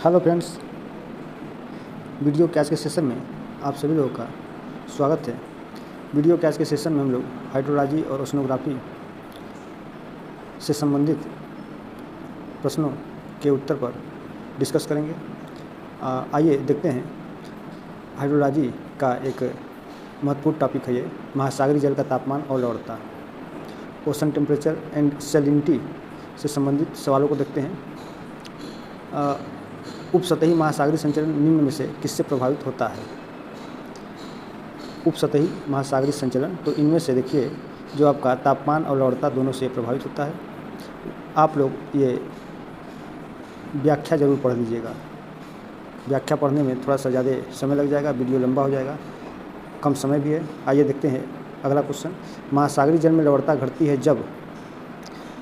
Hello friends, video के आज के सेशन में आप सभी लोगों का स्वागत है। वीडियो के आज के सेशन में हम लोग हाइड्रोलॉजी और ओशनोग्राफी से संबंधित प्रश्नों के उत्तर पर डिस्कस करेंगे। आइए देखते हैं। हाइड्रोलॉजी का एक महत्वपूर्ण टॉपिक है ये, महासागरीय जल का तापमान और लवणता, ओशन टेम्परेचर एंड सैलिनिटी से संबंधित सवालों को देखते हैं। उपसतही महासागरीय संचलन निम्न में से किससे प्रभावित होता है? उपसतही महासागरीय संचलन, तो इनमें से देखिए जो आपका तापमान और लवणता दोनों से प्रभावित होता है। आप लोग ये व्याख्या जरूर पढ़ लीजिएगा। व्याख्या पढ़ने में थोड़ा सा ज़्यादा समय लग जाएगा, वीडियो लंबा हो जाएगा, कम समय भी है। आइए देखते हैं अगला क्वेश्चन। महासागरीय जल में लवणता घटती है जब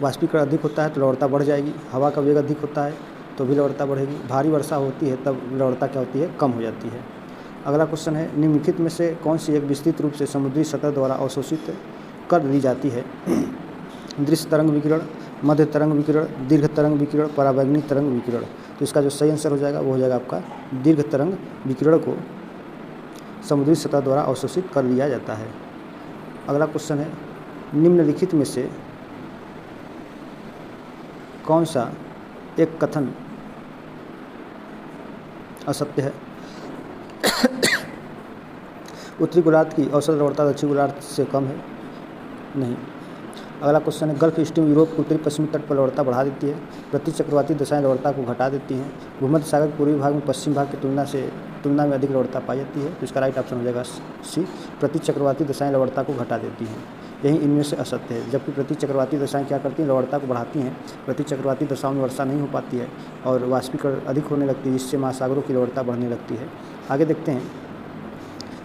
वाष्पीकरण अधिक होता है तो लवणता बढ़ जाएगी, हवा का वेग अधिक होता है तो भी लवणता बढ़ेगी, भारी वर्षा होती है तब लवणता क्या होती है? कम हो जाती है। अगला क्वेश्चन है, निम्नलिखित में से कौन सी एक विस्तृत रूप से समुद्री सतह द्वारा अवशोषित कर ली जाती है? दृश्य तरंग विकिरण, मध्य तरंग विकिरण, दीर्घ तरंग विकिरण, पराबैंगनी तरंग विकिरण। तो इसका जो सही आंसर हो जाएगा वो हो जाएगा आपका दीर्घ तरंग विकिरण को समुद्री सतह द्वारा अवशोषित कर लिया जाता है। अगला क्वेश्चन है, निम्नलिखित में से कौन सा एक कथन असत्य है? उत्तरी गोलार्ध की औसत लवणता दक्षिणी गोलार्ध से कम है? नहीं। अगला क्वेश्चन है, गल्फ स्ट्रीम यूरोप के उत्तरी पश्चिमी तट पर लवणता बढ़ा देती है, प्रति चक्रवाती दशाएं लवणता को घटा देती हैं, भूमध्य सागर के पूर्वी भाग में पश्चिम भाग की तुलना में अधिक लवणता पाई जाती है। तो इसका राइट ऑप्शन हो जाएगा सी, प्रति चक्रवाती दशाएं लवणता को घटा देती हैं। यही इनमें से असत्य है, जबकि प्रति चक्रवाती दशाएं क्या करती हैं? लवणता को बढ़ाती हैं। प्रति चक्रवाती दशाओं में वर्षा नहीं हो पाती है और वाष्पीकरण अधिक होने लगती है, जिससे महासागरों की लवणता बढ़ने लगती है। आगे देखते हैं,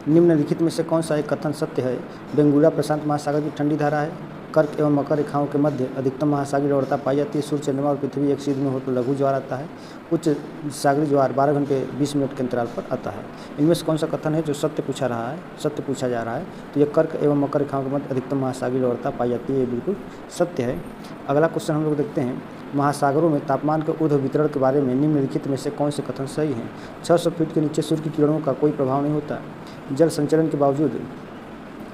निम्नलिखित में से कौन सा एक कथन सत्य है? बेंगुला प्रशांत महासागर की ठंडी धारा है, कर्क एवं मकर रेखाओं के मध्य अधिकतम महासागरीय लवणता पाई जाती है, सूर्य चंद्रमा और पृथ्वी एक सीध में हो तो लघु ज्वार आता है, उच्च सागरीय ज्वार 12 घंटे 20 मिनट के अंतराल पर आता है। इनमें से कौन सा कथन है जो सत्य पूछा जा रहा है? तो ये कर्क एवं मकर रेखाओं के मध्य अधिकतम महासागरीय लवणता पाई जाती है, ये बिल्कुल सत्य है। अगला क्वेश्चन हम लोग देखते हैं, महासागरों में तापमान के ऊर्ध्व वितरण के बारे में निम्नलिखित में से कौन से कथन सही हैं? 600 फीट के नीचे सूर्य की किरणों का कोई प्रभाव नहीं होता, जल संचरण के बावजूद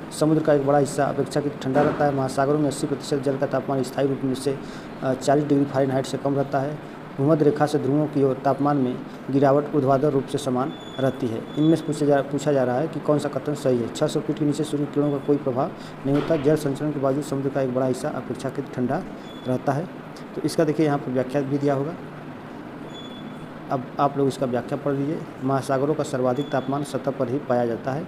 समुद्र का एक बड़ा हिस्सा अपेक्षाकृत ठंडा रहता है, महासागरों में 80% जल का तापमान स्थायी रूप में से 40 डिग्री फ़ारेनहाइट से कम रहता है, भूमध्य रेखा से ध्रुवों की ओर तापमान में गिरावट ऊर्ध्वाधर रूप से समान रहती है। इनमें से पूछा जा रहा है कि कौन सा कथन सही है? 600 फीट के नीचे सूर्य की किरणों का कोई प्रभाव नहीं होता, जल संचरण के बावजूद समुद्र का एक बड़ा हिस्सा अपेक्षाकृत ठंडा रहता है। तो इसका देखिए यहाँ पर व्याख्या भी दिया होगा, अब आप लोग इसका व्याख्या पढ़ लीजिए। महासागरों का सर्वाधिक तापमान सतह पर ही पाया जाता है,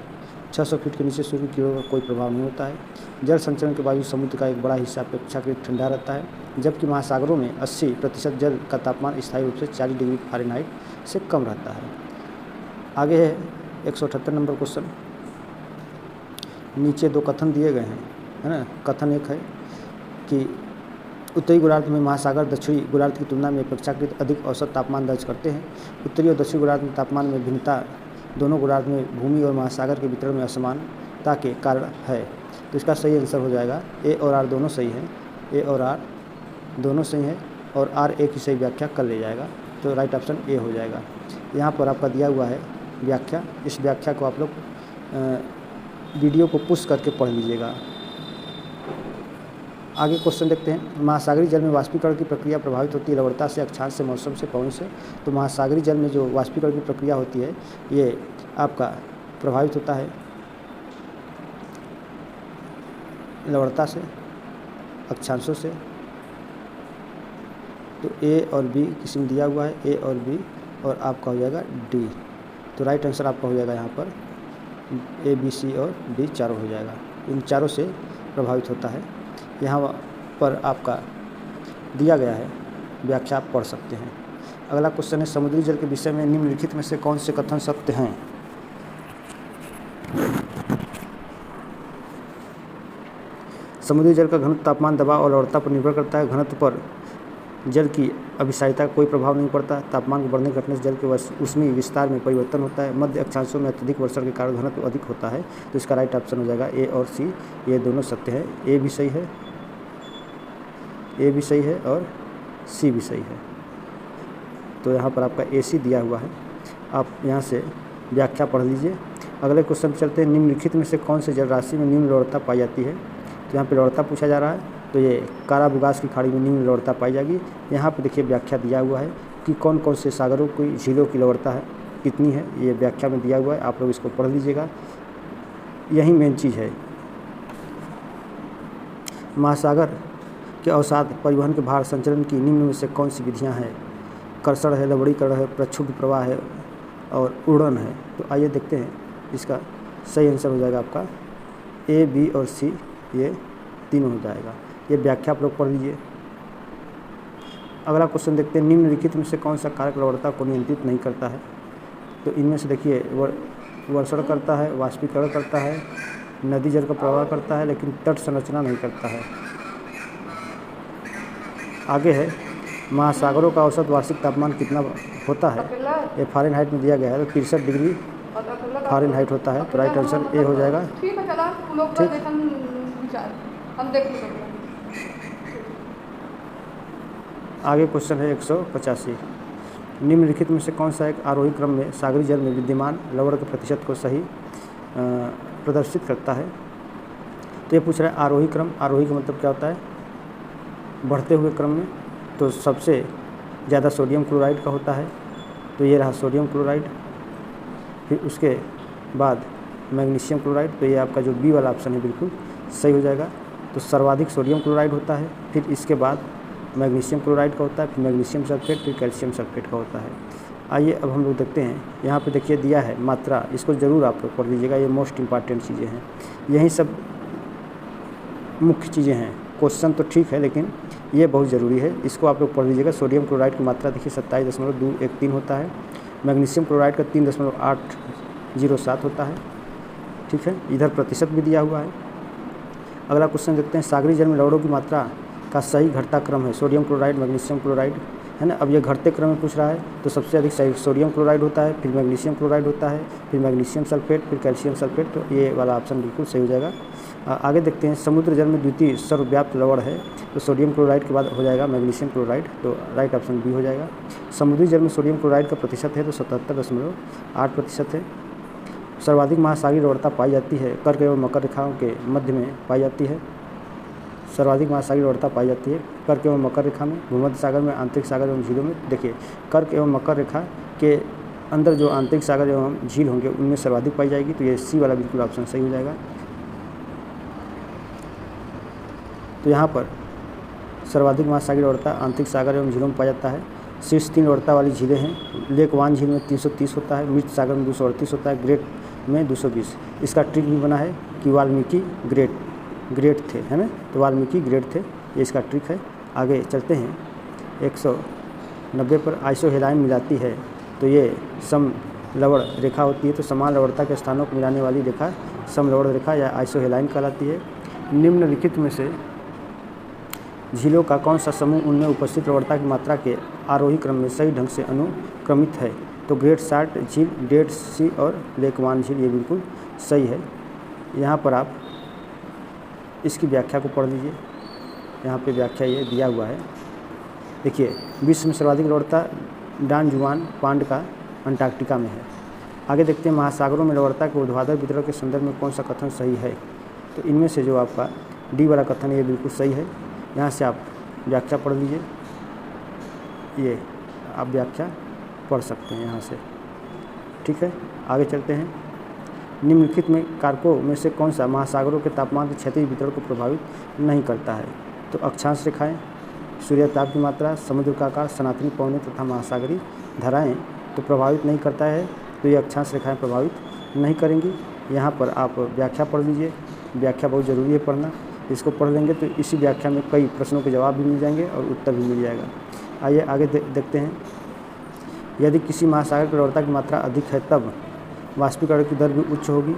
600 फीट के नीचे सूर्य की किरणों का कोई प्रभाव नहीं होता है, जल संचरण के बावजूद समुद्र का एक बड़ा हिस्सा अपेक्षाकृत ठंडा रहता है, जबकि महासागरों में 80% जल का तापमान स्थायी रूप से 40 डिग्री फ़ारेनहाइट से कम रहता है। आगे है 178 नंबर क्वेश्चन। नीचे दो कथन दिए गए हैं, है ना। कथन एक है कि उत्तरी गोलार्ध में महासागर दक्षिणी गोलार्ध की तुलना में अपेक्षाकृत अधिक औसत तापमान दर्ज करते हैं। उत्तरी और दक्षिणी गोलार्ध में तापमान में भिन्नता दोनों गोलार्ध में भूमि और महासागर के वितरण में असमानता के कारण है। तो इसका सही आंसर हो जाएगा ए और आर दोनों सही हैं, ए और आर दोनों सही हैं और आर ए की सही व्याख्या कर ले जाएगा, तो राइट ऑप्शन ए हो जाएगा। यहाँ पर आपका दिया हुआ है व्याख्या, इस व्याख्या को आप लोग वीडियो को पुश करके पढ़ लीजिएगा। आगे क्वेश्चन देखते हैं, महासागरीय जल में वाष्पीकरण की प्रक्रिया प्रभावित होती है लवणता से, अक्षांश से, मौसम से, पवन से। तो महासागरीय जल में जो वाष्पीकरण की प्रक्रिया होती है ये आपका प्रभावित होता है लवणता से, अक्षांशों से। तो ए और बी किसी में दिया हुआ है, ए और बी, और आपका हो जाएगा डी। तो राइट आंसर आपका हो जाएगा यहाँ पर ए, बी, सी और डी चारों हो जाएगा, इन चारों से प्रभावित होता है। यहाँ पर आपका दिया गया है, व्याख्या आप पढ़ सकते हैं। अगला क्वेश्चन है, समुद्री जल के विषय में निम्नलिखित में से कौन से कथन सत्य हैं? समुद्री जल का घनत्व तापमान, दबाव और लवणता पर निर्भर करता है। घनत्व पर जल की अभिसारिता का कोई प्रभाव नहीं पड़ता। तापमान को बढ़ने घटने से जल के ऊष्मीय विस्तार में परिवर्तन होता है। मध्य अक्षांशों में अत्यधिक वर्षण के कारण घनत्व अधिक होता है। तो इसका राइट ऑप्शन हो जाएगा ए और सी, ये दोनों सत्य है। ए भी सही है, ए भी सही है और सी भी सही है। तो यहाँ पर आपका AC दिया हुआ है, आप यहाँ से व्याख्या पढ़ लीजिए। अगले क्वेश्चन चलते हैं, निम्नलिखित में से कौन से जल राशि में निम्न लवणता पाई जाती है। तो यहाँ पे लवणता पूछा जा रहा है, तो ये काराबुगास की खाड़ी में निम्न लवणता पाई जाएगी। यहाँ पे देखिए व्याख्या दिया हुआ है कि कौन कौन से सागरों की झीलों की लवणता है, कितनी है, ये व्याख्या में दिया हुआ है, आप लोग इसको पढ़ लीजिएगा, यही मेन चीज़ है। महासागर के अवसाद परिवहन के भार संचलन की निम्न में से कौन सी विधियाँ हैं। कर्षण है, लवणीकरण है, प्रक्षुब्ध प्रवाह है और उड़न है। तो आइए देखते हैं, इसका सही आंसर हो जाएगा आपका A, B और C, ये तीनों हो जाएगा। ये व्याख्या आप लोग पढ़ लीजिए। अगला क्वेश्चन देखते हैं, निम्नलिखित में से कौन सा कारक लवणता को नियंत्रित नहीं करता है। तो इनमें से देखिए वर्षण करता है, वाष्पीकरण करता है, नदी जल का प्रवाह करता है, लेकिन तट संरचना नहीं करता है। आगे है, महासागरों का औसत वार्षिक तापमान कितना होता है। ये फ़ारेनहाइट में दिया गया है, तो 63 डिग्री फ़ारेनहाइट होता है। तो राइट आंसर ए हो जाएगा। ठीक। आगे क्वेश्चन है 185, निम्नलिखित में से कौन सा एक आरोही क्रम में सागरी जल में विद्यमान लवण के प्रतिशत को सही प्रदर्शित करता है। तो ये पूछ रहा है आरोही क्रम। आरोही का मतलब क्या होता है, बढ़ते हुए क्रम में। तो सबसे ज़्यादा सोडियम क्लोराइड का होता है, तो ये रहा सोडियम क्लोराइड। फिर उसके बाद मैग्नीशियम क्लोराइड, तो ये आपका जो बी वाला ऑप्शन है बिल्कुल सही हो जाएगा। तो सर्वाधिक सोडियम क्लोराइड होता है, फिर इसके बाद मैग्नीशियम क्लोराइड का होता है, फिर मैग्नीशियम सल्फेट, फिर कैल्शियम सल्फेट का होता है। आइए अब हम लोग देखते हैं, यहाँ पे देखिए दिया है मात्रा, इसको ज़रूर आप लोग पढ़ लीजिएगा, ये मोस्ट इंपॉर्टेंट चीज़ें हैं, यही सब मुख्य चीज़ें हैं। क्वेश्चन तो ठीक है, लेकिन ये बहुत ज़रूरी है, इसको आप लोग पढ़ लीजिएगा। सोडियम क्लोराइड की मात्रा देखिए 27.213 होता है, मैग्नीशियम क्लोराइड का 3.807 होता है। ठीक है, इधर प्रतिशत भी दिया हुआ है। अगला क्वेश्चन देखते हैं, सागरी जल में लवणों की मात्रा का सही घटता क्रम है। सोडियम क्लोराइड, मैग्नीशियम क्लोराइड, है ना। अब ये घटते क्रम में पूछ रहा है, तो सबसे अधिक सही सोडियम क्लोराइड होता है, फिर मैग्नीशियम क्लोराइड होता है, फिर मैग्नीशियम सल्फेट, फिर कैल्शियम सल्फेट। तो ये वाला ऑप्शन बिल्कुल सही हो जाएगा। आगे देखते हैं, समुद्र जल में द्वितीय सर्वव्याप्त लवण है, तो सोडियम क्लोराइड के बाद हो जाएगा मैग्नीशियम क्लोराइड, तो राइट ऑप्शन बी हो जाएगा। समुद्री जल में सोडियम क्लोराइड का प्रतिशत है तो 77.8% है। सर्वाधिक महासागरीय लवणता पाई जाती है कर्क एवं मकर रेखाओं के मध्य में पाई जाती है। सर्वाधिक महासागरीय लवणता पाई जाती है कर्क एवं मकर रेखा में, भूमध्य सागर में, आंतरिक सागर एवं झीलों में। देखिए कर्क एवं मकर रेखा के अंदर जो आंतरिक सागर एवं झील होंगे उनमें सर्वाधिक पाई जाएगी, तो ये सी वाला बिल्कुल ऑप्शन सही हो जाएगा। तो यहाँ पर सर्वाधिक महासागरीय लवणता आंतरिक सागर एवं झीलों में पाया जाता है। शीर्ष 3 लवणता वाली झीलें हैं, लेक वान झील में 330 होता है, मृत सागर में 238 होता है, ग्रेट में 220। इसका ट्रिक भी बना है कि वाल्मीकि ग्रेट थे, है ना, तो वाल्मीकि ग्रेट थे, ये इसका ट्रिक है। आगे चलते हैं, 190 पर आइसोहेलाइन मिलाती है, तो ये सम लवण रेखा होती है। तो समान लवणता के स्थानों को मिलाने वाली रेखा सम लवण रेखा या आइसोहेलाइन कहलाती है। निम्नलिखित में से झीलों का कौन सा समूह उनमें उपस्थित लवणता की मात्रा के आरोही क्रम में सही ढंग से अनुक्रमित है। तो ग्रेट साल्ट झील, डेड सी और लेक वान झील, ये बिल्कुल सही है। यहाँ पर आप इसकी व्याख्या को पढ़ लीजिए, यहाँ पे व्याख्या ये दिया हुआ है। देखिए, विश्व में सर्वाधिक लवणता डान जुआन पांड का अंटार्कटिका में है। आगे देखते हैं, महासागरों में लवणता के ऊर्ध्वाधर वितरण के संदर्भ में कौन सा कथन सही है। तो इनमें से जो आपका डी वाला कथन है ये बिल्कुल सही है। यहाँ से आप व्याख्या पढ़ लीजिए, ये आप व्याख्या पढ़ सकते हैं यहाँ से। ठीक है, आगे चलते हैं, निम्नलिखित में कारकों में से कौन सा महासागरों के तापमान के क्षैतिज वितरण को प्रभावित नहीं करता है। तो अक्षांश रेखाएं, सूर्यताप की मात्रा, समुद्र का आकार, सनातनी पवनें तथा महासागरीय धाराएं तो प्रभावित नहीं करता है, तो ये अक्षांश रेखाएं प्रभावित नहीं करेंगी। यहाँ पर आप व्याख्या पढ़ लीजिए, व्याख्या बहुत ज़रूरी है पढ़ना, इसको पढ़ लेंगे तो इसी व्याख्या में कई प्रश्नों के जवाब भी मिल जाएंगे और उत्तर भी मिल जाएगा। आइए आगे देखते हैं, यदि किसी महासागर की लवणता की मात्रा अधिक है तब वाष्पीकरण की दर भी उच्च होगी,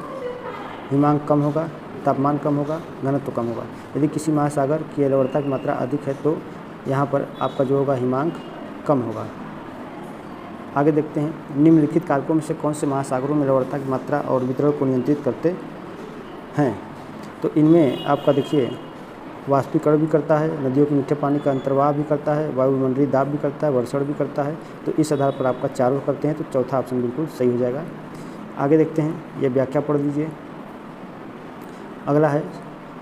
हिमांक कम होगा, तापमान कम होगा, घनत्व कम होगा। यदि किसी महासागर की लवणता की मात्रा अधिक है तो यहाँ पर आपका जो होगा हिमांक कम होगा। आगे देखते हैं, निम्नलिखित कारकों में से कौन से महासागरों में लवणता की मात्रा और वितरण को नियंत्रित करते हैं। तो इनमें आपका देखिए वाष्पीकरण भी करता है, नदियों के मीठे पानी का अंतर्वाह भी करता है, वायुमंडलीय दाब भी करता है, वर्षण भी करता है। तो इस आधार पर आपका चारों करते हैं तो चौथा ऑप्शन बिल्कुल सही हो जाएगा। आगे देखते हैं, ये व्याख्या पढ़ लीजिए। अगला है,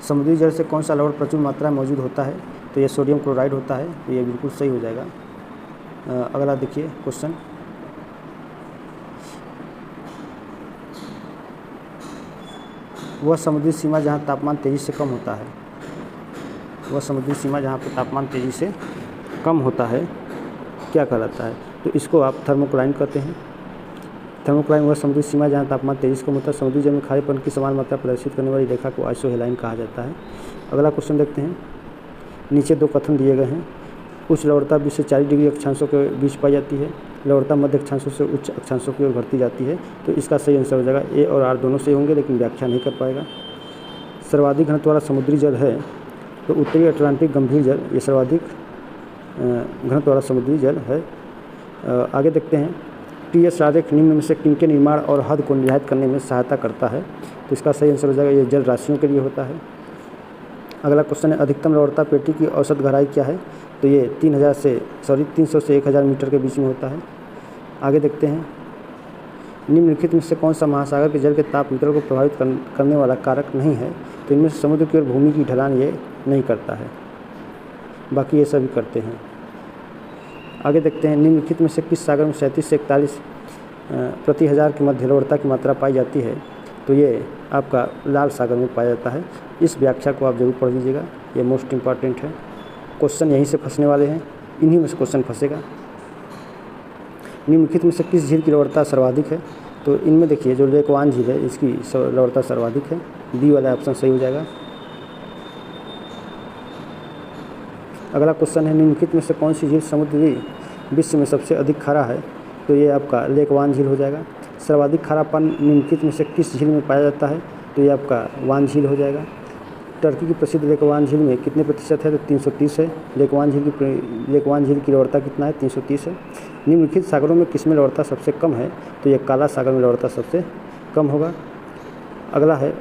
समुद्री जल से कौन सा लवण प्रचुर मात्रा में मौजूद होता है? तो ये सोडियम क्लोराइड होता है, तो ये बिल्कुल सही हो जाएगा। अगला देखिए क्वेश्चन, वह समुद्री सीमा जहाँ तापमान तेज़ी से कम होता है, वह समुद्री सीमा जहाँ पर तापमान तेज़ी से कम होता है क्या कहलाता है? तो इसको आप थर्मोक्लाइन कहते हैं। थर्मोक्लाइन वह समुद्री सीमा जहाँ तापमान तेज़ी से कम होता है। समुद्री जल में खारेपन की समान मात्रा प्रदर्शित करने वाली रेखा को आइसोहेलाइन कहा जाता है। अगला क्वेश्चन देखते हैं, नीचे दो कथन दिए गए हैं। उच्च लवणता 20 से 40 डिग्री अक्षांशों के बीच पाई जाती है, लवणता मध्य अक्षांशों से उच्च अक्षांशों की ओर घटती जाती है। तो इसका सही आंसर हो जाएगा ए और आर दोनों सही होंगे, लेकिन व्याख्या नहीं कर पाएगा। सर्वाधिक घनत्व वाला समुद्री जल है, तो उत्तरी अटलांटिक गंभीर जल ये सर्वाधिक घनत्व वाला समुद्री जल है। आगे देखते हैं, टीएस आरेख निम्न में से किनके निर्माण और हद को निर्धारित करने में सहायता करता है? तो इसका सही आंसर हो जाएगा ये जल राशियों के लिए होता है। अगला क्वेश्चन है, अधिकतम लवणता पेटी की औसत गहराई क्या है? तो ये 300 से 1000 मीटर के बीच में होता है। आगे देखते हैं, निम्नलिखित में से कौन सा महासागर के जल के ताप वितरण को प्रभावित करने वाला कारक नहीं है? तो इनमें से समुद्र की ओर भूमि की ढलान ये नहीं करता है, बाकी ये सभी करते हैं। आगे देखते हैं, निम्नलिखित में से किस सागर में 37 से 41 प्रति हज़ार की मध्य लवणता की मात्रा पाई जाती है? तो ये आपका लाल सागर में पाया जाता है। इस व्याख्या को आप जरूर पढ़ लीजिएगा, ये मोस्ट इम्पॉर्टेंट है। क्वेश्चन यहीं से फंसने वाले हैं, इन्हीं में से क्वेश्चन फंसेगा। निम्नलिखित में से किस झील की लवणता सर्वाधिक है? तो इनमें देखिए, जो लेकवान झील है इसकी लवणता सर्वाधिक है, बी वाला ऑप्शन सही हो जाएगा। अगला क्वेश्चन है, निम्नलिखित में से कौन सी झील समुद्री विश्व में सबसे अधिक खारा है? तो ये आपका लेकवान झील हो जाएगा। सर्वाधिक खारापन निम्नलिखित में से किस झील में पाया जाता है? तो ये आपका वान झील हो जाएगा। टर्की की प्रसिद्ध लेकवान झील में कितने प्रतिशत है? तो 330 है। लेकवान झील की लवणता कितना है? 330 है। निम्नलिखित सागरों में किसमें लवणता सबसे कम है? तो ये काला सागर में लवणता सबसे कम होगा। अगला है,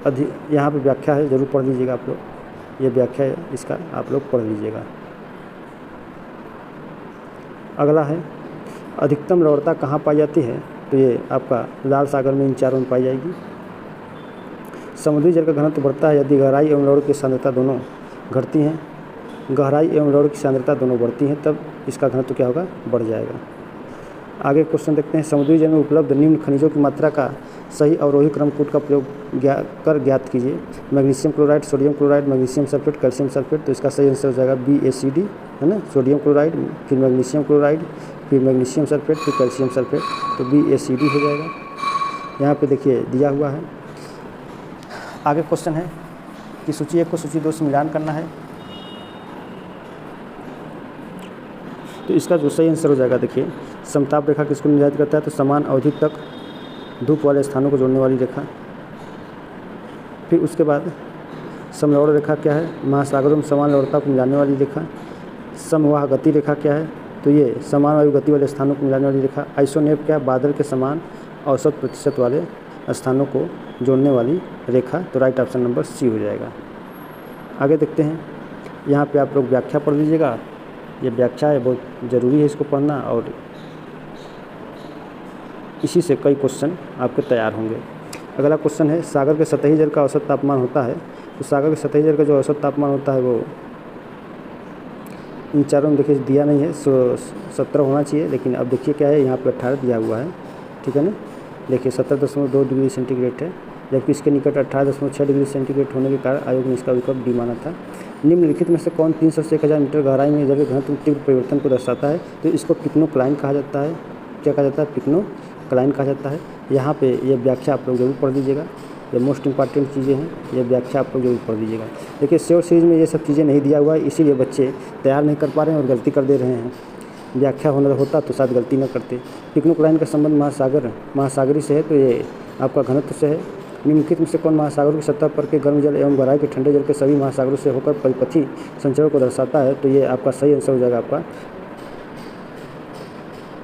यहाँ पर व्याख्या है, जरूर पढ़ लीजिएगा आप लोग, ये व्याख्या है इसका, आप लोग पढ़ लीजिएगा। अगला है, अधिकतम लवणता कहाँ पाई जाती है? तो ये आपका लाल सागर में इन चारों में पाई जाएगी। समुद्री जल का घनत्व बढ़ता है यदि गहराई एवं लवण की सांद्रता दोनों घटती हैं। गहराई एवं लवण की सांद्रता दोनों बढ़ती हैं, तब इसका घनत्व क्या होगा? बढ़ जाएगा। आगे क्वेश्चन देखते हैं, समुद्री जल में उपलब्ध निम्न खनिजों की मात्रा का सही अवरोही क्रम कूट का प्रयोग कर ज्ञात कीजिए। Magnesium chloride, sodium chloride, magnesium sulphate, calcium sulphate. तो इसका सही आंसर हो जाएगा BaCD, है ना। सोडियम क्लोराइड, फिर मैग्नीशियम क्लोराइड, फिर मैग्नीशियम सल्फेट, फिर कैल्शियम सल्फेट, तो BaCD हो जाएगा। यहाँ पे देखिए दिया हुआ है। आगे क्वेश्चन है कि सूची 1 को सूची 2 से मिलान करना है। तो इसका जो सही आंसर हो जाएगा, देखिए, समताप रेखा किसको निर्धारित करता है? तो समान अवधि तक धूप वाले स्थानों को जोड़ने वाली रेखा। फिर उसके बाद समलवण रेखा क्या है? महासागरों में समान लवणता को मिलाने वाली रेखा। समवाह गति रेखा क्या है? तो ये समान वायु गति वाले स्थानों को मिलाने वाली रेखा। आइसोनेप क्या है? बादल के समान औसत प्रतिशत वाले स्थानों को जोड़ने वाली रेखा। तो राइट ऑप्शन नंबर सी हो जाएगा। आगे देखते हैं, यहाँ पे आप लोग व्याख्या पढ़ लीजिएगा, ये व्याख्या है, बहुत ज़रूरी है इसको पढ़ना, और इसी से कई क्वेश्चन आपके तैयार होंगे। अगला क्वेश्चन है, सागर के सतही जल का औसत तापमान होता है। तो सागर के सतही जल का जो औसत तापमान होता है वो इन चारों में देखिए दिया नहीं है, 17 होना चाहिए, लेकिन अब देखिए क्या है, यहाँ पे 18 दिया हुआ है, ठीक है ना। देखिए 17.2 डिग्री सेंटीग्रेड है, जबकि इसके निकट 18.6 डिग्री सेंटीग्रेड होने के कारण आयोग ने इसका विकल्प डी माना था। निम्नलिखित में से कौन 300 से 1000 मीटर गहराई में जल के घनत्व में तीव्र परिवर्तन को दर्शाता है? तो इसको पिक्नोक्लाइन कहा जाता है। क्या कहा जाता है? पिक्नोक्लाइन कहा जाता है। यहाँ पे ये व्याख्या आप लोग जरूर पढ़ लीजिएगा, ये मोस्ट इंपॉर्टेंट चीज़ें हैं, ये व्याख्या आप लोग जरूर पढ़ लीजिएगा। देखिए श्योर सीरीज में ये सब चीज़ें नहीं दिया हुआ है, इसीलिए बच्चे तैयार नहीं कर पा रहे हैं और गलती कर दे रहे हैं। व्याख्या होता तो शायद गलती न करते। पिक्नोक्लाइन का संबंध महासागरी से है, तो ये आपका घनत्व से है। निम्नलिखित में से कौन महासागरों की सतह पर के गर्म जल एवं गहराई के ठंडे जल के सभी महासागरों से होकर परिपथी संचरण को दर्शाता है? तो ये आपका सही आंसर हो जाएगा आपका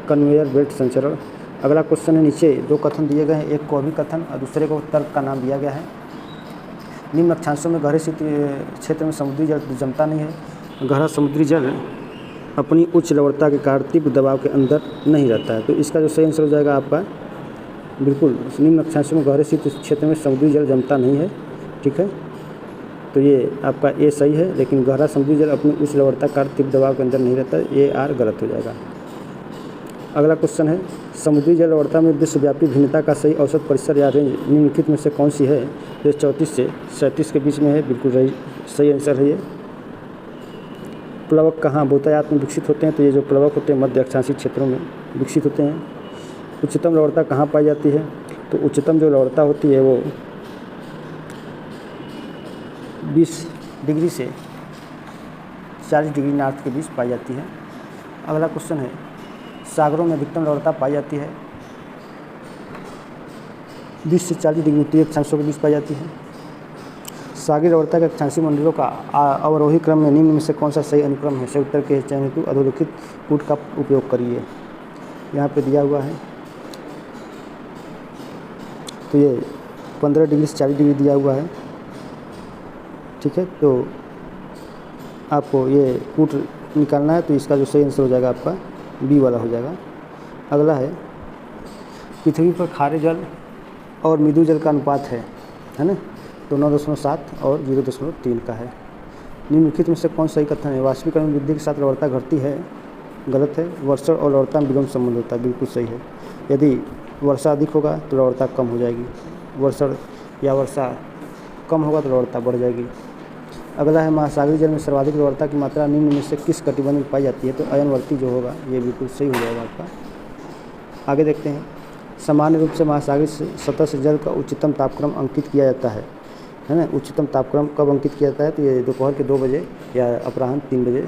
कन्वेयर बेल्ट संचरण। अगला क्वेश्चन है, नीचे दो कथन दिए गए हैं, एक को अभिकथन और दूसरे को तर्क का नाम दिया गया है। निम्न अक्षांशों में गहरे क्षेत्र में समुद्री जल जमता नहीं है। गहरा समुद्री जल अपनी उच्च लवणता के कारण तीव्र दबाव के अंदर नहीं रहता है। तो इसका जो सही आंसर हो जाएगा आपका बिल्कुल निम्न अक्षांशों में गहरे क्षेत्र में समुद्री जल जमता नहीं है। ठीक है, तो ये आपका ए सही है, लेकिन गहरा समुद्री जल अपनी उच्च लवणता के कारण तीव्र दबाव के अंदर नहीं रहता है, ए आर गलत हो जाएगा। अगला क्वेश्चन है, समुद्री जल लवणता में विश्वव्यापी भिन्नता का सही औसत परिसर या रेंज निम्नलिखित में से कौन सी है? ये 34 से 37 के बीच में है, बिल्कुल सही आंसर है ये। प्लवक कहाँ बहुतायत में विकसित होते हैं? तो ये जो प्लवक होते हैं मध्य अक्षांशीय क्षेत्रों में विकसित होते हैं। उच्चतम लवणता कहाँ पाई जाती है? तो उच्चतम जो लवणता होती है वो 20 डिग्री से 40 डिग्री नॉर्थ के बीच पाई जाती है। अगला क्वेश्चन है, सागरों में अधिकतम लवणता पाई जाती है 20 से 40 डिग्री उत्तरी अक्षांशों के बीच पाई जाती है। सागरीय लवणता के अक्षांशीय मंडलों का अवरोही क्रम में निम्न में से कौन सा सही अनुक्रम है? सही उत्तर के चयन हेतु अधोरेखित कूट का उपयोग करिए। यहाँ पे दिया हुआ है, तो ये 15 डिग्री से 40 डिग्री दिया हुआ है। ठीक है, तो आपको ये कूट निकालना है, तो इसका जो सही आंसर हो जाएगा आपका बी वाला हो जाएगा। अगला है, पृथ्वी पर खारे जल और मृदु जल का अनुपात है ना? तो 9.7 और 0.3 का है। निम्नलिखित में से कौन सही कथन है? वाष्पीकरण वृद्धि के साथ लवणता घटती है, गलत है। वर्षा और लवणता में विलोम संबंध होता है, बिल्कुल सही है। यदि वर्षा अधिक होगा तो लवणता कम हो जाएगी, वर्षा कम होगा तो लवणता बढ़ जाएगी। अगला है, महासागरीय जल में सर्वाधिक लवणता की मात्रा निम्न में से किस कटिबंध में पाई जाती है? तो अयनवर्ती जो होगा ये बिल्कुल सही हो जाएगा आपका। आगे देखते हैं, सामान्य रूप से महासागरीय सतह से जल का उच्चतम तापक्रम अंकित किया जाता है ना? उच्चतम तापक्रम कब अंकित किया जाता है? तो ये दोपहर के 2 बजे या अपराह्न 3 बजे।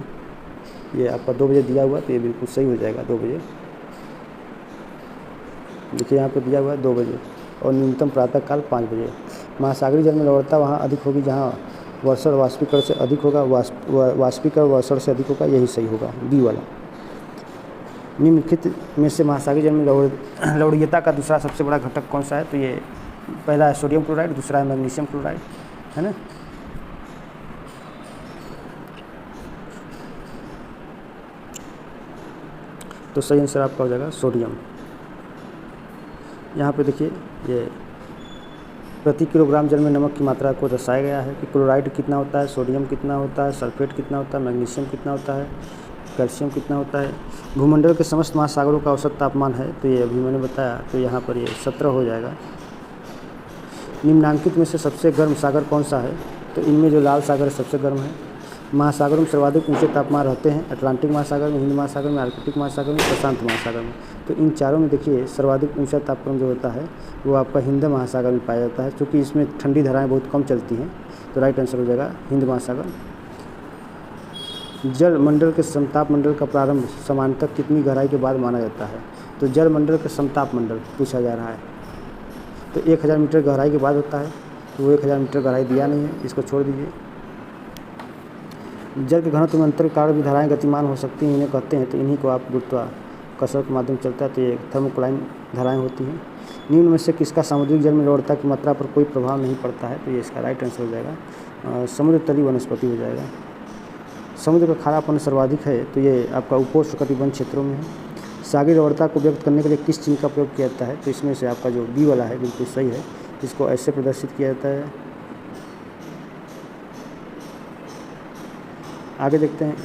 ये आपका 2 बजे दिया हुआ, तो ये बिल्कुल सही हो जाएगा 2 बजे। देखिए यहाँ पे दिया हुआ है 2 बजे, और न्यूनतम प्रातःकाल 5 बजे। महासागरीय जल में लवणता वहाँ अधिक होगी जहाँ वर्षण वाष्पीकरण से अधिक होगा, वाष्पीकरण वर्षण से अधिक होगा, यही सही होगा, बी वाला। निम्नलिखित में से महासागरीय जल में लवणीयता का दूसरा सबसे बड़ा घटक कौन सा है? तो ये पहला है सोडियम क्लोराइड, दूसरा है मैग्नीशियम क्लोराइड, है ना? तो सही आंसर आपका हो जाएगा सोडियम। यहाँ पे देखिए, ये प्रति किलोग्राम जल में नमक की मात्रा को दर्शाया गया है कि क्लोराइड कितना होता है, सोडियम कितना होता है, सल्फेट कितना होता है, मैग्नीशियम कितना होता है, कैल्शियम कितना होता है। भूमंडल के समस्त महासागरों का औसत तापमान है, तो ये अभी मैंने बताया, तो यहाँ पर ये 17 हो जाएगा। निम्नांकित में से सबसे गर्म सागर कौन सा है? तो इनमें जो लाल सागर सबसे गर्म है। महासागरों में सर्वाधिक ऊंचे तापमान रहते हैं अटलांटिक महासागर में, हिंद महासागर में, आर्कटिक महासागर में, प्रशांत महासागर में। तो इन चारों में देखिए सर्वाधिक ऊंचा तापक्रम जो होता है वो आपका हिंद महासागर में पाया जाता है, क्योंकि इसमें ठंडी धाराएं बहुत कम चलती हैं। तो राइट आंसर हो जाएगा हिंद महासागर। जल मंडल के समताप मंडल का प्रारंभ समांतर कितनी गहराई के बाद माना जाता है? तो जल मंडल के समताप मंडल पूछा जा रहा है, तो 1000 मीटर गहराई के बाद होता है। तो वो 1000 मीटर गहराई दिया नहीं है, इसको छोड़ दीजिए। जल के घनत्व में अंतर के कारण भी धाराएं गतिमान हो सकती हैं, इन्हें कहते हैं, तो इन्हीं को आप गुरुत्वाकर्षण के माध्यम चलता है, तो ये थर्मोक्लाइन धाराएं होती हैं। निम्न में से किसका सामुद्रिक जल में लवणता की मात्रा पर कोई प्रभाव नहीं पड़ता है? तो ये इसका राइट आंसर हो जाएगा समुद्र तली वनस्पति हो जाएगा। समुद्र का खारापन सर्वाधिक है, तो ये आपका उपोष्णकटिबंध क्षेत्रों में है। सागरीय लवणता को व्यक्त करने के लिए किस चिन्ह का प्रयोग किया जाता है? तो इसमें से आपका जो बी वाला है बिल्कुल सही है, इसको ऐसे प्रदर्शित किया जाता है। आगे देखते हैं,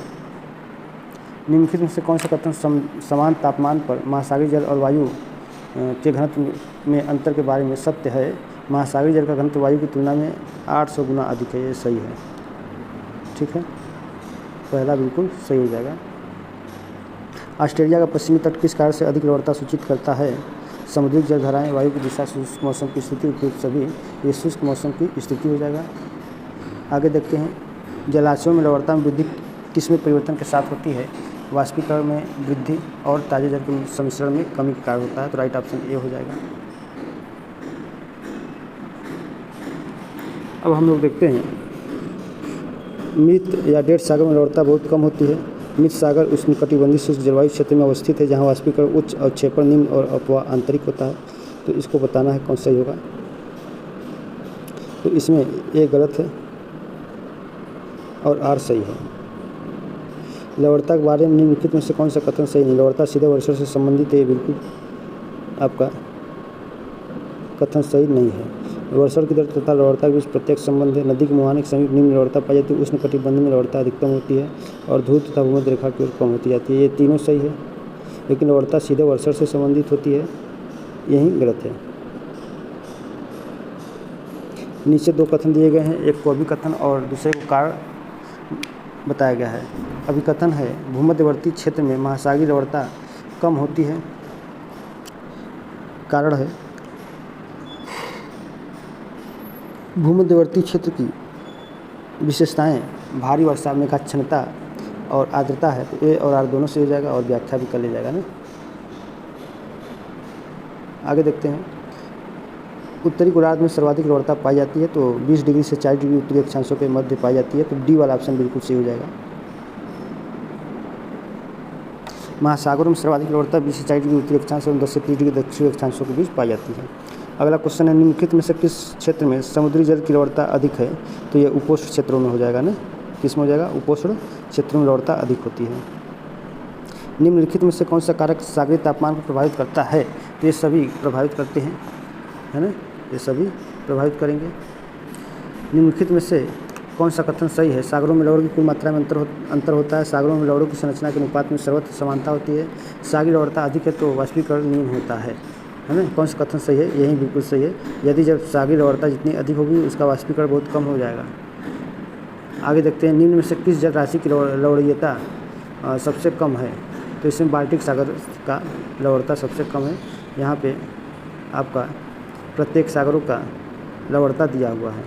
निम्नलिखित में से कौन सा कथन समान तापमान पर महासागरीय जल और वायु के घनत्व में अंतर के बारे में सत्य है? महासागरीय जल का घनत्व वायु की तुलना में 800 गुना अधिक है, ये सही है। ठीक है, पहला बिल्कुल सही हो जाएगा। ऑस्ट्रेलिया का पश्चिमी तट किस कारण से अधिक लवणता सूचित करता है? समुद्री जलधाराएं, वायु की दिशा, शुष्क मौसम की स्थिति, उपयुक्त सभी। ये शुष्क मौसम की स्थिति हो जाएगा। आगे देखते हैं, जलाशयों में लवणता में वृद्धि किसमें परिवर्तन के साथ होती है? वाष्पीकरण में वृद्धि और ताजे जल के सम्मिश्रण में कमी के कारण होता है, तो राइट ऑप्शन ए हो जाएगा। अब हम लोग देखते हैं, मृत या डेड सागर में लवणता बहुत कम होती है। मृत सागर उष्णकटिबंधीय शुष्क जलवायु क्षेत्र में अवस्थित है, जहाँ वाष्पीकरण उच्च और क्षेपण निम्न और अपवाह आंतरिक होता है। तो इसको बताना है कौन सही होगा। तो इसमें ए गलत है और आर सही है। लवणता के बारे में निम्नलिखित में से कौन सा कथन सही नहीं? लवणता सीधे वर्षा से संबंधित है, ये बिल्कुल आपका कथन सही नहीं है। वर्षण की दर तथा लवणता के बीच प्रत्यक्ष संबंध है। नदी के मुहाने के समीप निम्न लवणता पाई जाती है। उष्ण कटिबंध में लवणता अधिकतम होती है और ध्रुव तथा भूमध्य रेखा की ओर कम होती जाती है। ये तीनों सही है, लेकिन लवणता सीधे वर्षण से संबंधित होती है, यही गलत है। नीचे दो कथन दिए गए हैं, एक को अभिकथन और दूसरे को कारण बताया गया है। अभिकथन है भूमध्यवर्ती क्षेत्र में महासागरीय लवणता कम होती है। कारण है भूमध्यवर्ती क्षेत्र की विशेषताएं भारी वर्षा, मेघाच्छन्नता और आर्द्रता है। तो ए और आर दोनों से हो जाएगा और व्याख्या भी कर ले जाएगा ना। आगे देखते हैं। उत्तरी गोलार्ध में सर्वाधिक लवणता पाई जाती है, तो 20 डिग्री से 40 डिग्री उत्तरी अक्षांशों के मध्य पाई जाती है। तो डी वाला ऑप्शन बिल्कुल सही हो जाएगा। महासागरों में सर्वाधिक लवणता 20 से 40 डिग्री उत्तरी अक्षांश और 10 से 30 डिग्री दक्षिणी अक्षांशों के बीच पाई जाती है। अगला क्वेश्चन है निम्नलिखित में से किस क्षेत्र में समुद्री जल की लवणता अधिक है? तो ये उपोष्ण क्षेत्रों में हो जाएगा ना। किस में हो जाएगा? उपोष्ण क्षेत्रों में लवणता अधिक होती है। निम्नलिखित में से कौन सा कारक सागरीय तापमान को प्रभावित करता है? तो ये सभी प्रभावित करते हैं, है ना, ये सभी प्रभावित करेंगे। निम्नलिखित में से कौन सा कथन सही है? सागरों में लवण की कुल मात्रा में अंतर होता है। सागरों में लवणों की संरचना के अनुपात में सर्वत्र समानता होती है। सागरीय लवणता अधिक है तो वाष्पीकरण न्यून होता है ना। कौन सा कथन सही है? यही बिल्कुल सही है। यदि जब सागरीय लवणता जितनी अधिक होगी उसका वाष्पीकरण बहुत कम हो जाएगा। आगे देखते हैं। निम्न में से किस जल राशि की लवणीयता सबसे कम है? तो इसमें बाल्टिक सागर का लवणता सबसे कम है। यहाँ पे आपका प्रत्येक सागरों का लवणता दिया हुआ है।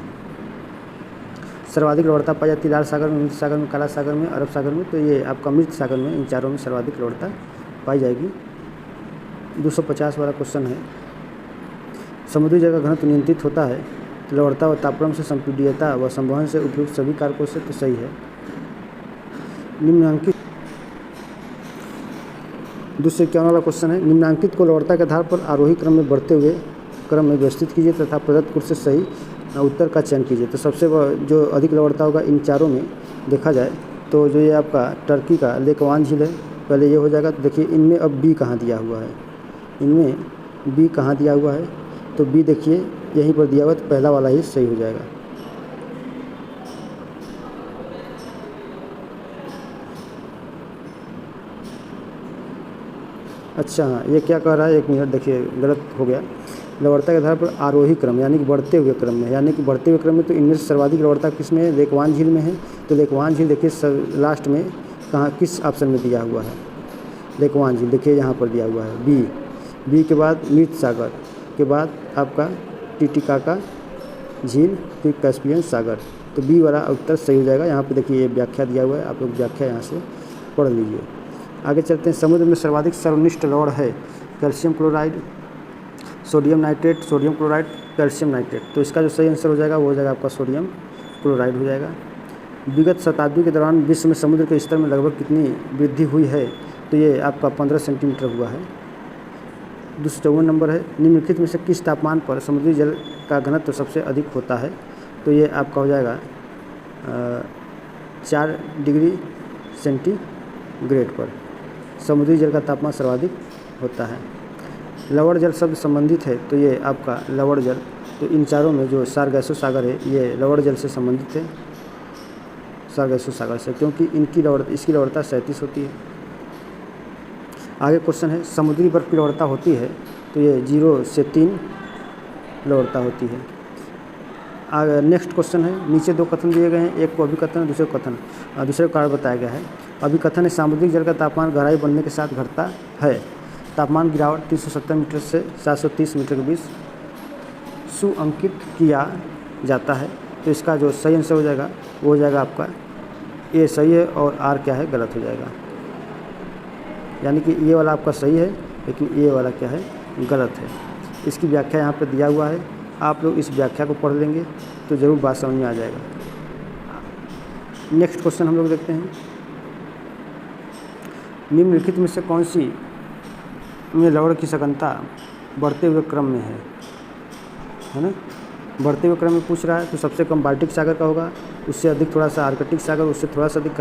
सर्वाधिक लवणता पाई जाती है लाल सागर में, मृत सागर में, काला सागर में, अरब सागर में। तो ये आपका मृत सागर में, इन चारों में सर्वाधिक लवणता पाई जाएगी। 250 वाला क्वेश्चन है। समुद्री जल का घनत्व नियंत्रित होता है तो लवणता व तापक्रम से, संपीड्यता व संवहन से उपयुक्त सभी कारकों से। तो सही है। निम्नांकित 251 वाला क्वेश्चन है। निम्नांकित को लवणता के आधार पर आरोही क्रम में बढ़ते हुए क्रम में व्यवस्थित कीजिए तथा प्रदत्त कुछ से सही उत्तर का चयन कीजिए। तो सबसे जो अधिक लवणता होगा इन चारों में देखा जाए तो जो ये आपका टर्की का लेकवान झील है, पहले ये हो जाएगा। तो देखिए इनमें अब बी कहाँ दिया हुआ है? इनमें बी कहाँ दिया हुआ है? तो बी देखिए यहीं पर दिया हुआ है, तो पहला वाला ही सही हो जाएगा। अच्छा हाँ, ये क्या कह रहा है? एक मिनट देखिए, गलत हो गया। लवणता के आधार पर आरोही क्रम यानी कि बढ़ते हुए क्रम में, यानी कि बढ़ते हुए क्रम में, तो इनमें से सर्वाधिक लवणता किस में है? लेकवान झील में है। तो लेकवान झील देखिए लास्ट में कहाँ, किस ऑप्शन में दिया हुआ है? लेकवान झील देखिए यहाँ पर दिया हुआ है बी के बाद मृत सागर के बाद आपका टिटिकाका झील, फिर कैस्पियन सागर। तो बी वाला उत्तर सही हो जाएगा। यहाँ पे देखिए ये व्याख्या दिया हुआ है, आप लोग व्याख्या यहाँ से पढ़ लीजिए। आगे चलते हैं। समुद्र में सर्वाधिक सर्वनिष्ठ लवण है calcium chloride, sodium nitrate, sodium chloride, calcium nitrate. तो इसका जो सही आंसर हो जाएगा वो हो जाएगा आपका सोडियम क्लोराइड हो जाएगा। विगत शताब्दी के दौरान विश्व में समुद्र के स्तर में लगभग कितनी वृद्धि हुई है? तो ये आपका 15 सेंटीमीटर हुआ है। 254 नंबर है। निम्नलिखित में से किस तापमान पर समुद्री जल का घनत्व सबसे अधिक होता है? तो ये आपका हो जाएगा 4 डिग्री सेंटीग्रेड पर समुद्री जल का तापमान सर्वाधिक होता है। लवण जल शब्द संबंधित है, तो ये आपका लवण जल, तो इन चारों में जो सारगैसो सागर है ये लवण जल से संबंधित है, सारगैसो सागर से, क्योंकि इसकी लवणता 37 होती है। आगे क्वेश्चन है। समुद्री बर्फ़ की लवणता होती है, तो ये 0 से 3 लवणता होती है। आगे नेक्स्ट क्वेश्चन है। नीचे दो कथन दिए गए हैं, एक को अभिकथन, दूसरे को कारण बताया गया है। अभिकथन है सामुद्रिक जल का तापमान गहराई बढ़ने के साथ घटता है। तापमान गिरावट 370 मीटर से 730 मीटर के बीच सुअंकित किया जाता है। तो इसका जो सही आंसर हो जाएगा वो हो जाएगा आपका ए सही है और आर क्या है? गलत हो जाएगा। यानी कि ये वाला आपका सही है, लेकिन ये वाला क्या है? गलत है। इसकी व्याख्या यहाँ पर दिया हुआ है, आप लोग इस व्याख्या को पढ़ लेंगे तो ज़रूर बात समझ में आ जाएगा। नेक्स्ट क्वेश्चन हम लोग देखते हैं। निम्नलिखित में से कौन सी में लवण की सघनता बढ़ते हुए क्रम में है ना? बढ़ते हुए क्रम में पूछ रहा है तो सबसे कम बाल्टिक सागर का होगा, उससे अधिक थोड़ा सा आर्कटिक सागर, उससे थोड़ा सा अधिक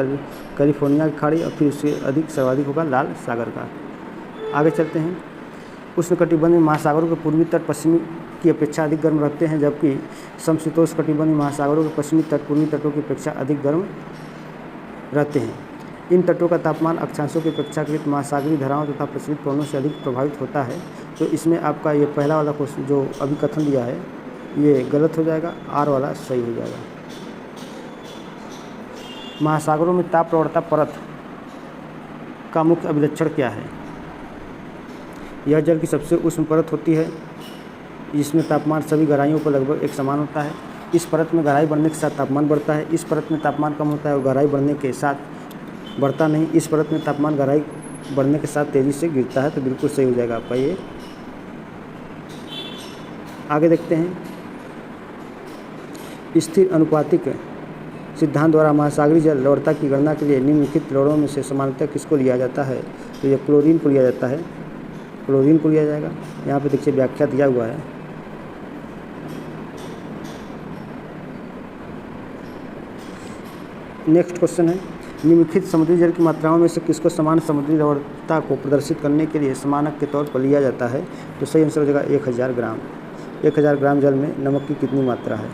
कैलिफोर्निया की खाड़ी और फिर उससे अधिक सर्वाधिक होगा लाल सागर का। आगे चलते हैं। उष्णकटिबंधीय महासागरों के पूर्वी तट पश्चिमी की अपेक्षा अधिक गर्म रहते हैं, जबकि समशीतोष्णकटिबंधीय महासागरों के पश्चिमी तट पूर्वी तटों की अपेक्षा अधिक गर्म रहते हैं। इन तटों का तापमान अक्षांशों की अपेक्षाकृत महासागरीय धाराओं तथा प्रचलित पवनों से अधिक प्रभावित होता है। तो इसमें आपका ये पहला वाला क्वेश्चन जो अभी कथन दिया है ये गलत हो जाएगा, आर वाला सही हो जाएगा। महासागरों में ताप प्रवणता परत का मुख्य अभिलक्षण क्या है? यह जल की सबसे उष्ण परत होती है, जिसमें तापमान सभी गहराइयों पर लगभग एक समान होता है। इस परत में गहराई बढ़ने के साथ तापमान बढ़ता है। इस परत में तापमान कम होता है और गहराई बढ़ने के साथ बढ़ता नहीं। इस परत में तापमान गहराई बढ़ने के साथ तेज़ी से गिरता है। तो बिल्कुल सही हो जाएगा आपका ये। आगे देखते हैं। स्थिर अनुपातिक सिद्धांत द्वारा महासागरीय जल लवणता की गणना के लिए निम्नलिखित लवणों में से सामान्यतः किसको लिया जाता है? तो यह क्लोरीन को लिया जाता है। क्लोरीन को लिया जाएगा। यहाँ पे देखिए व्याख्या दिया हुआ है। नेक्स्ट क्वेश्चन है, निम्नलिखित समुद्री जल की मात्राओं में से किसको समान समुद्री लवणता को प्रदर्शित करने के लिए समानक के तौर पर लिया जाता है? तो सही आंसर हो जाएगा 1000 ग्राम। 1000 ग्राम जल में नमक की कितनी मात्रा है?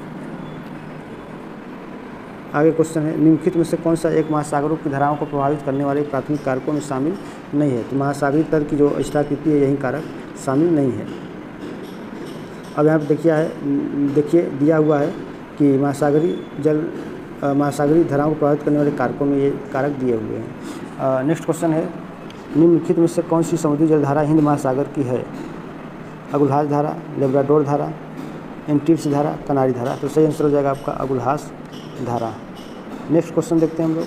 आगे क्वेश्चन है, निम्नलिखित में से कौन सा एक महासागरों की धाराओं को प्रभावित करने वाले प्राथमिक कारकों में शामिल नहीं है? तो महासागरीय तल की जो स्थिति है यही कारक शामिल नहीं है। अब यहाँ पर देखिए दिया हुआ है कि महासागरीय धाराओं को प्रभावित करने वाले कारकों में ये कारक दिए हुए हैं। नेक्स्ट क्वेश्चन है, निम्नलिखित में से कौन सी समुद्री जलधारा हिंद महासागर की है? अगुल्हास धारा, लेब्राडोर धारा, एंटिल्स धारा, कनारी धारा। तो सही आंसर हो जाएगा आपका अगुल्हास धारा। नेक्स्ट क्वेश्चन देखते हैं हम लोग।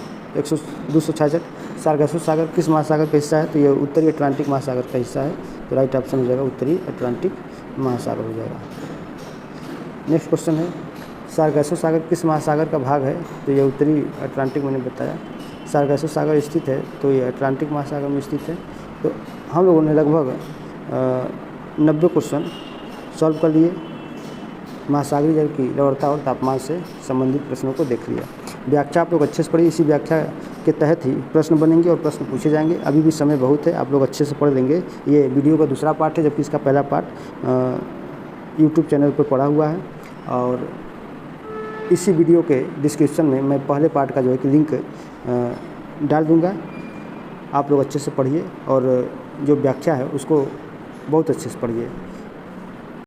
266 सारगासो सागर किस महासागर का हिस्सा है? तो ये उत्तरी अटलांटिक महासागर का हिस्सा है। तो राइट ऑप्शन हो जाएगा उत्तरी अटलांटिक महासागर हो जाएगा। नेक्स्ट क्वेश्चन है, सारगासो सागर किस महासागर का भाग है? तो ये उत्तरी अटलांटिक मैंने बताया। सारगासो सागर स्थित है तो ये अटलांटिक महासागर में स्थित है। तो हम लोगों ने लगभग 90 क्वेश्चन सॉल्व कर लिए। महासागरीय जल की लवणता और तापमान से संबंधित प्रश्नों को देख लिया। व्याख्या आप लोग अच्छे से पढ़िए। इसी व्याख्या के तहत ही प्रश्न बनेंगे और प्रश्न पूछे जाएंगे। अभी भी समय बहुत है, आप लोग अच्छे से पढ़ लेंगे। ये वीडियो का दूसरा पार्ट है, जबकि इसका पहला पार्ट यूट्यूब चैनल पर पड़ा हुआ है। और इसी वीडियो के डिस्क्रिप्शन में मैं पहले पार्ट का जो है कि लिंक डाल दूँगा। आप लोग अच्छे से पढ़िए और जो व्याख्या है उसको बहुत अच्छे से पढ़िए।